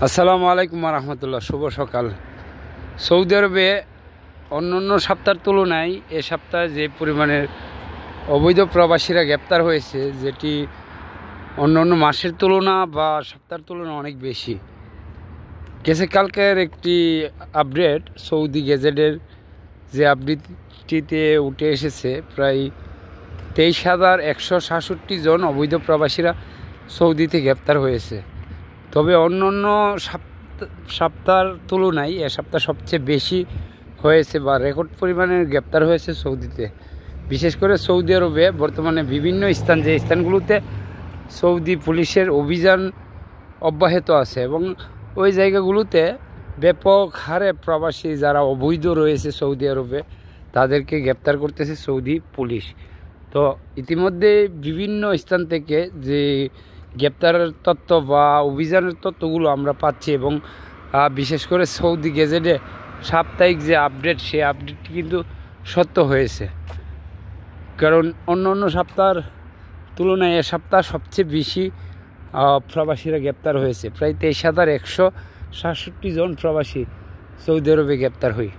আসসালামু আলাইকুম রহমতুল্লাহ। শুভ সকাল। সৌদি আরবে অন্যান্য সপ্তাহের তুলনায় এ সপ্তাহে যে পরিমাণের অবৈধ প্রবাসীরা গ্রেপ্তার হয়েছে, যেটি অন্যান্য মাসের তুলনা বা সপ্তাহের তুলনা অনেক বেশি। কালকের একটি আপডেট সৌদি গেজেটের যে আপডেটটিতে উঠে এসেছে, প্রায় 23,167 জন অবৈধ প্রবাসীরা সৌদিতে গ্রেপ্তার হয়েছে। তবে অন্য সপ্তাহের তুলনায় এ সপ্তাহ সবচেয়ে বেশি হয়েছে বা রেকর্ড পরিমাণের গ্রেপ্তার হয়েছে সৌদিতে। বিশেষ করে সৌদি আরবে বর্তমানে বিভিন্ন স্থান, যে স্থানগুলোতে সৌদি পুলিশের অভিযান অব্যাহত আছে এবং ওই জায়গাগুলোতে ব্যাপক হারে প্রবাসী যারা অবৈধ রয়েছে সৌদি আরবে তাদেরকে গ্রেপ্তার করতেছে সৌদি পুলিশ। তো ইতিমধ্যে বিভিন্ন স্থান থেকে যে গ্রেপ্তারের তথ্য বা অভিযানের তথ্যগুলো আমরা পাচ্ছি এবং বিশেষ করে সৌদি গেজেটে সাপ্তাহিক যে আপডেট, সেই আপডেটটি কিন্তু সত্য হয়েছে। কারণ অন্য সপ্তাহের তুলনায় এ সপ্তাহ সবচেয়ে বেশি প্রবাসীরা গ্রেপ্তার হয়েছে। প্রায় 23,167 জন প্রবাসী সৌদি আরবে গ্রেপ্তার হয়।